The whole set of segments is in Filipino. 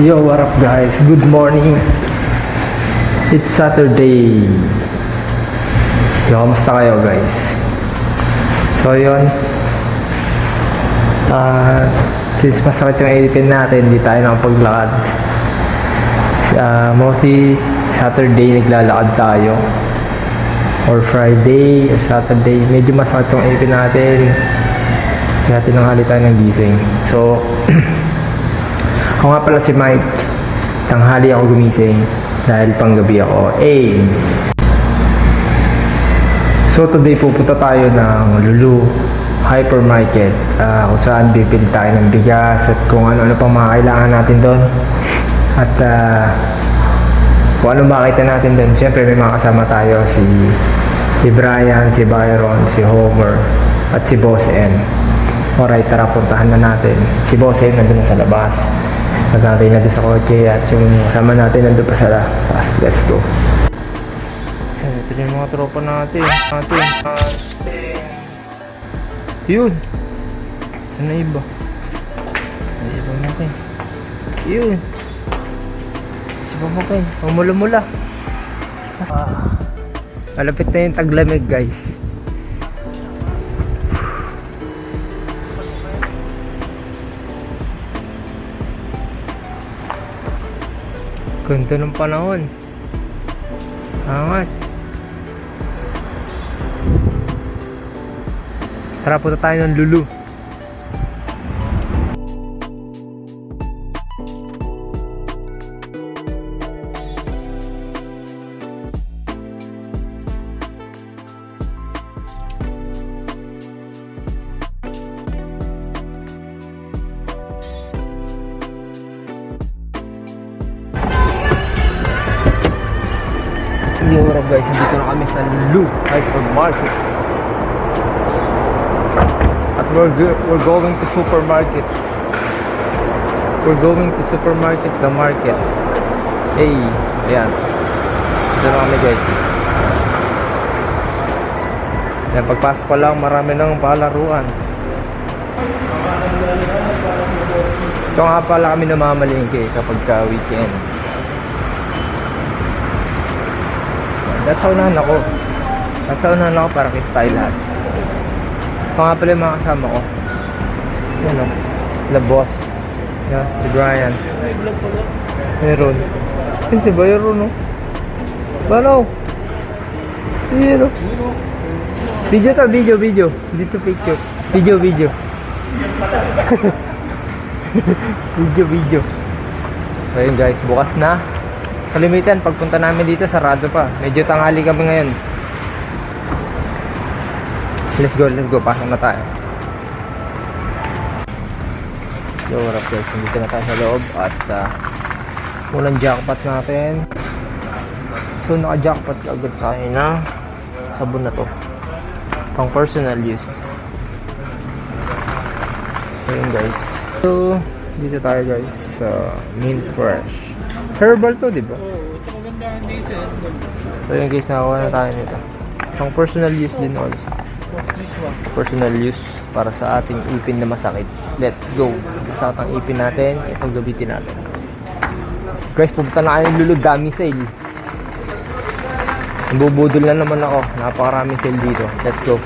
Yo, what up guys? Good morning. It's Saturday. Yo, kamusta kayo guys? So yun, since masakit yung ipin natin, hindi tayo nakapaglakad. Mostly Saturday naglalakad tayo, or Friday or Saturday. Medyo masakit yung ipin natin, kaya tinanghali tayo ng gising. So ako nga pala si Mike. Tanghali ako gumising dahil panggabi ako. So today pupunta tayo ng Lulu Hypermarket, kung saan bibili tayo ng bigas at kung ano-ano pang mga kailangan natin doon. At kung ano makita natin doon, syempre may mga kasama tayo, si Brian, si Byron, si Homer at si Boss M. Alright, tara puntahan na natin. Si Boss M nandun na sa labas, nagantay natin sa kotse, at yung kasama natin nandun pa sa labas. Let's go. Ito yung mga tropa natin. Yun, saan na iba? Si Pamakin. Yun, si Pamakin. Mula-mula. Malapit na yung taglamig guys. Ganda ng panahon. Angas. Tara, punta tayo ng Lulu. Yo, what up guys, dito na kami sa Lulu Hypermarket. At we're going to supermarket. We're going to supermarket, the market. Hey, ayan. Dito na kami guys. Ayan, pagpasok pa lang, marami nang palaruan. Ito nga pala kami namamalingke kapag weekend. That's how unahan ako. Para kita tayo lahat. Ito nga pala yung mga kasama ko. Yan o, the boss. Yan, si Brian. Meron. Yan si Byron o. Banaw. Yan o. Video to, video. Dito picture. Video. Video. So yun guys, bukas na. Kalimitan, pagpunta namin dito, sarado pa. Medyo tanghali kami ngayon. Let's go. Pasok na tayo. Yo, what up guys? Nandito na tayo sa loob. At unang jackpot natin. So, naka-jackpot agad tayo na sabon na to. Pang personal use. So, yun guys. So, dito tayo guys sa Mint Fresh. Herbal to, diba? Oo, ito magandaan dito. So yun guys, nakakuha na tayo nito. Pang personal use din also. Personal use para sa ating ipin na masakit. Let's go. Sa ating ipin natin, itong gabitin natin. Guys, pupunta na kayo ng Lulu, dami sale. Bubudol na naman ako. Napakarami sale dito. Let's go.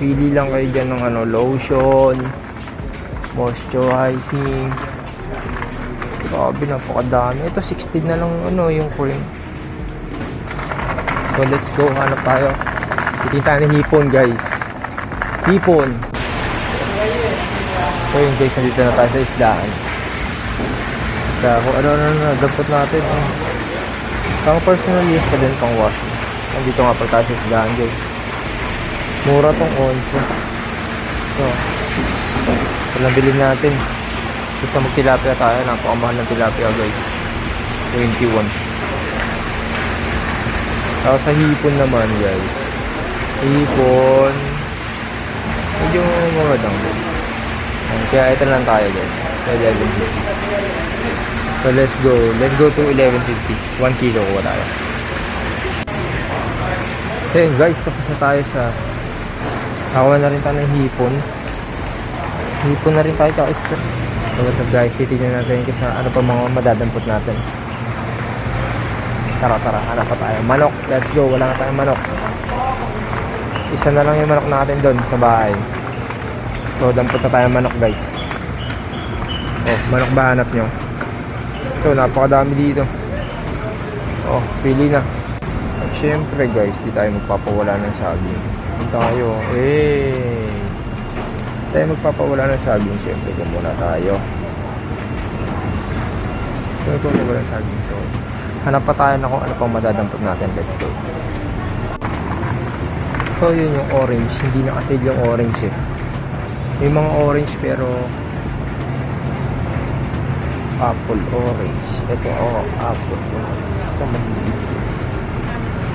Pili lang kayo dyan ng lotion, moisturizing. Grabe, napakadami. Ito 16 na lang yung cream. So let's go, hanap tayo. Titin tayo ng hipon guys. Hipon. So yun guys, nandito na tayo sa isdaan. Kung ano dapat natin. Pang personal use pa din, pang wash. Nandito nga pa tayo sa isdaan guys. Mura tong onso. So, walang bilhin natin. Gusto magtilapia tayo. Napakamahal ng tilapia guys. 21. Tapos sa hipon naman guys. Hipon. Medyo mga dang. Kaya ito lang tayo guys. 11.50. So let's go. Let's go to 11.50. 1 kilo ko tayo. So yun guys, tapos na tayo sa Nakakuha na rin tayo ng hipon. Hipon na rin tayo tsaka isda. So what's up guys, titignan natin kasi ano pa mga madadampot natin. Tara, hanap pa tayo. Manok, let's go. Wala na tayong manok. Isa na lang yung manok natin doon sa bahay. So dampot na tayo manok guys. Oh, manok ba hanap nyo? Ito, napakadami dito. Oh, pili na. At syempre guys, di tayo magpapawala ng saging. Hindi tayo. Tayo magpapawala ng saging. Syempre, kumuna tayo. Tayo magpapawala ng saging. So, hanap pa tayo na kung ano pang madadampot natin. Let's go. So, yun yung orange. Hindi na kasi yung orange eh. May mga orange pero apple orange. Ito, apple orange. Ito, mahigis.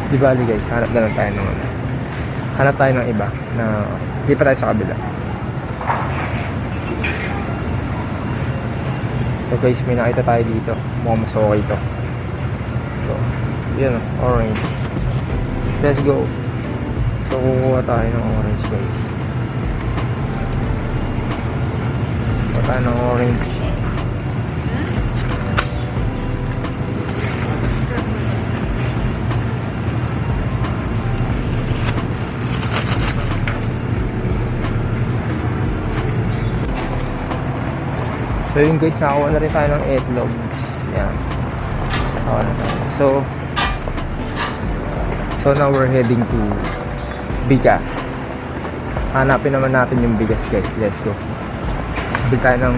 Di bali guys, hanap na lang tayo ng ano. Hanap tayo ng iba na hindi pa tayo sa kabila. So guys, may nakita tayo dito. Mukhang mas okay ito. So, yun o, orange. Let's go. So, kukuha tayo ng orange guys. Kukuha tayo ng orange. So yun guys, nakakuha na rin tayo ng eggs. Yan. Nakakuha na tayo. So now we're heading to bigas. Hanapin naman natin yung bigas guys. Let's go. Bili tayo ng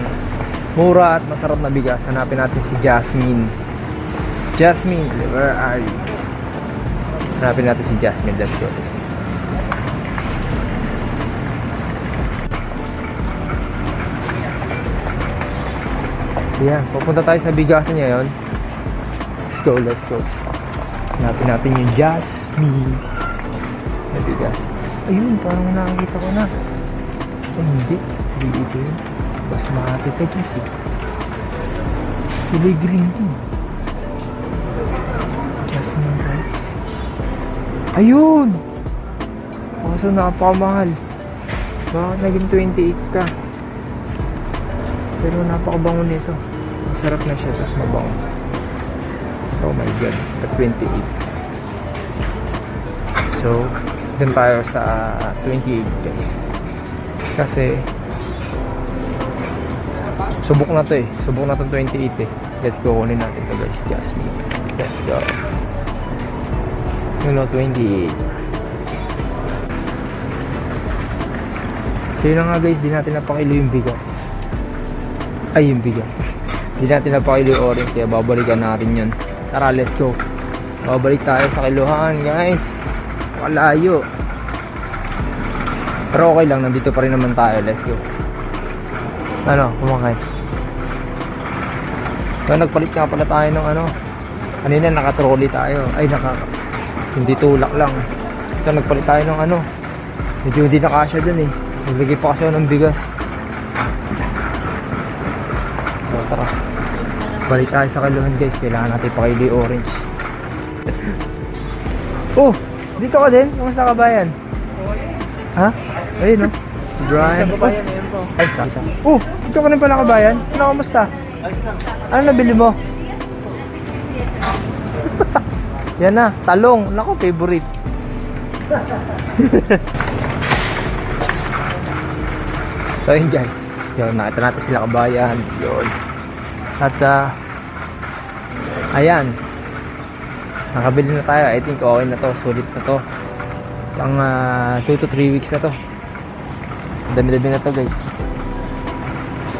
mura at masarap na bigas. Hanapin natin si Jasmine. Jasmine, where are you? Hanapin natin si Jasmine. Let's go. Yan, pupunta tayo sa bigasan ngayon. Let's go. Hanapin natin yung Jasmine na bigas. Ayun, parang nakakita ko na. Ay, hindi ito yun. Basta makakita guys eh. Kulay green yun. Jasmine guys. Ayun! Kaso napakamahal. Bakit naging 28 ka? Pero napakabango nito. Masarap na siya, tapos mabango. Oh my god, at 28. So, dun tayo sa 28 guys. Kasi subok na to eh. Subok na to 28 eh. Let's go, kunin natin to guys. Jasmine. Let's go. You know, 28. So yun na nga guys, di natin napakilo yung bigas. Ay, yung bigas. Di natin napakilo yung orange, kaya babalikan natin yun. Tara, let's go. Babalik tayo sa kiluhan guys. Malayo. Pero okay lang, nandito pa rin naman tayo. Let's go. Ano, kumakain. So, nagpalit nga pala tayo ng ano. Kanina naka-trolley tayo. Ay, hindi tulak lang. Ito, nagpalit tayo ng ano. Medyo hindi nakasya dun eh. Naglagay pa kasi ng bigas. So, tara. Balik tayo sa kiluhan guys. Kailangan natin pakili orange. Oh! Dito ka din? Kamusta ka bayan? Ha? Ayun no? Brian. Sa kabayan na yun po. Ay, sakta. Oh! Dito ka rin pala kabayan? Ano, kamusta? Ano nabili mo? Yan na, talong. Nako, favorite. So yun guys. Yun, nakita natin sila kabayan. Yun. At ayan. Nakabili na tayo. I think okay na to. Sulit na to. Pang 2 to 3 weeks na to. Dami-dami na to guys.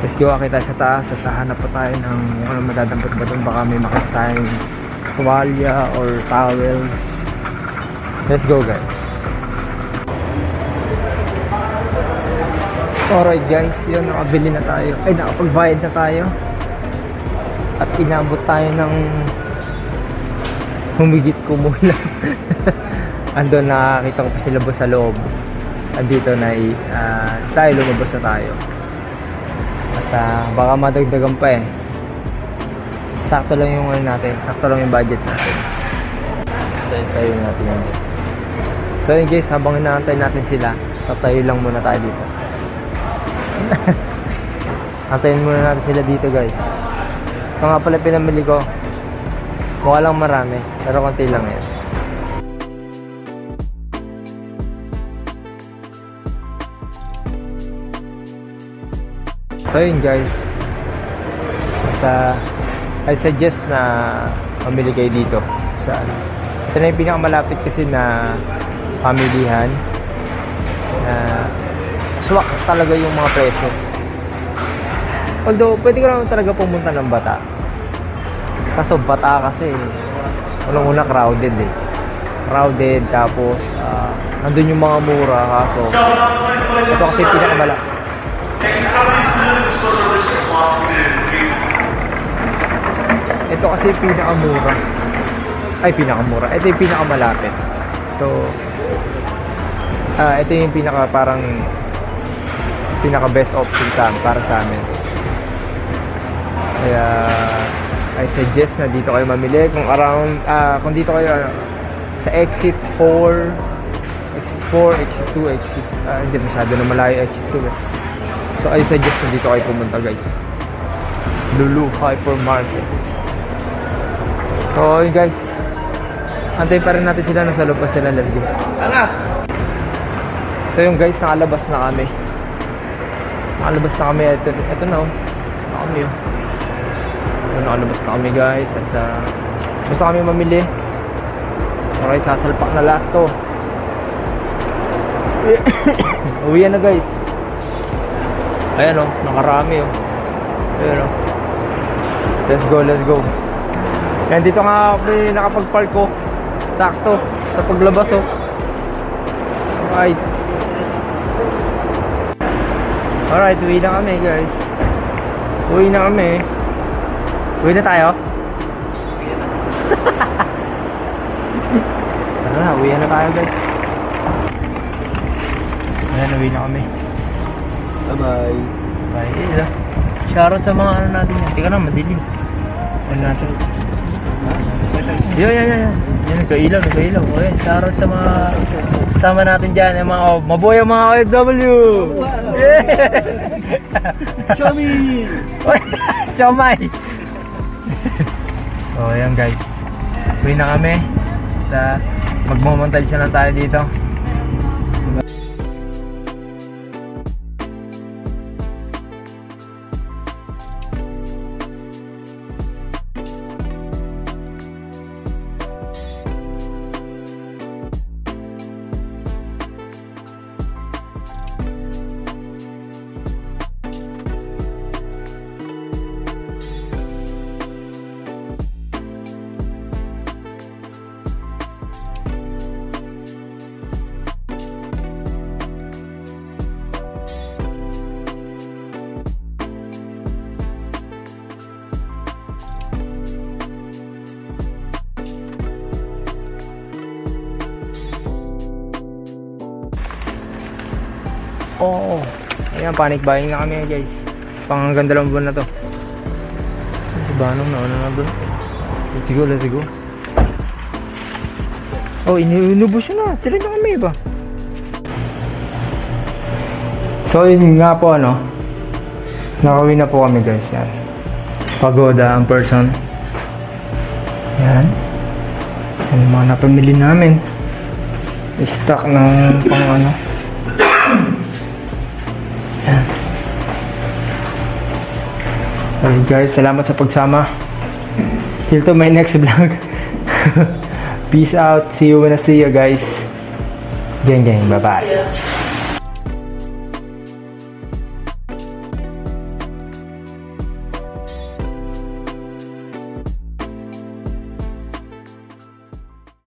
Let's go, akit tayo sa taas. At hanap pa tayo ng kung ano madadampot ba doon. Baka may makita tayong tuwalya or towels. Let's go guys. Alright guys, yun, nakabili na tayo. Ay, nakapagbayad na tayo. At inabot tayo ng humigit kumulang. Andun, nakakita ko pa sila boss sa loob. Andito na tayo, lumabas na tayo. At baka madagdagan pa eh. Sakto lang yung ano natin, sakto lang yung budget natin. Tayo natin yun. So yun guys, habang inaantay natin sila, Tatayo lang muna tayo dito. Antayin muna natin sila dito guys. Ito nga pala pinamili ko. Mukha lang marami, pero konti lang yan. So yun guys. At I suggest na mamili kayo dito sa ito na yung pinakamalapit kasi na pamilihan na swak talaga yung mga presyo. Although pwede ka naman talaga pumunta ng Bata, kaso Bata kasi unang-una crowded crowded, tapos nandun yung mga mura, kaso ito kasi pinakamalapit. Ito kasi pinakamura. Ay, pinakamura. Ito yung pinakamalapit. So, ito yung parang pinaka best option para sa amin. Kaya I suggest na dito kayo mamili kung around kung dito kayo sa exit 4, exit 4, exit 2, exit hindi masyado na malayo exit 2 So I suggest na dito kayo pumunta guys. Lulu Hypermarket. So yun guys, antayin pa rin natin sila, nasa loob pa sila. Let's go. So yung guys, nakalabas na kami. Ito na kami nakalabas na kami guys. At basta kami mamili. Alright, sasalpak na lahat to. Uwian na guys. Ayan nakarami Ayan Let's go. Yan, dito nga nakapag-park ko. Sakto sa paglabas Alright, uwi na kami guys. Uwi na tayo. Tara, uwi na tayo guys. Ayan, uwi na kami. Bye. Shoutout sa mga natin yan. Tika na, madilim. Ano natin? Yan. Nagkailaw. Okay, shoutout sa mga kasama natin dyan. Yung mga mabuhay ang mga OFW. Chomay. So ayan guys, uwi na kami. Magmamontage na tayo dito. Ayan, panic buying na kami guys. Pang hanggang 2 buwan na to. Banong nauna na bro. Let's go. Inubos yun na. Tira nyo kami ba? So yun nga po nakauwi na po kami guys. Yan, pagoda ang person. Yan yung mga napamili namin. Stock ng pang Alright guys, salamat sa pagsama. Till to my next vlog. Peace out. See you when I see you guys. Gang, bye bye.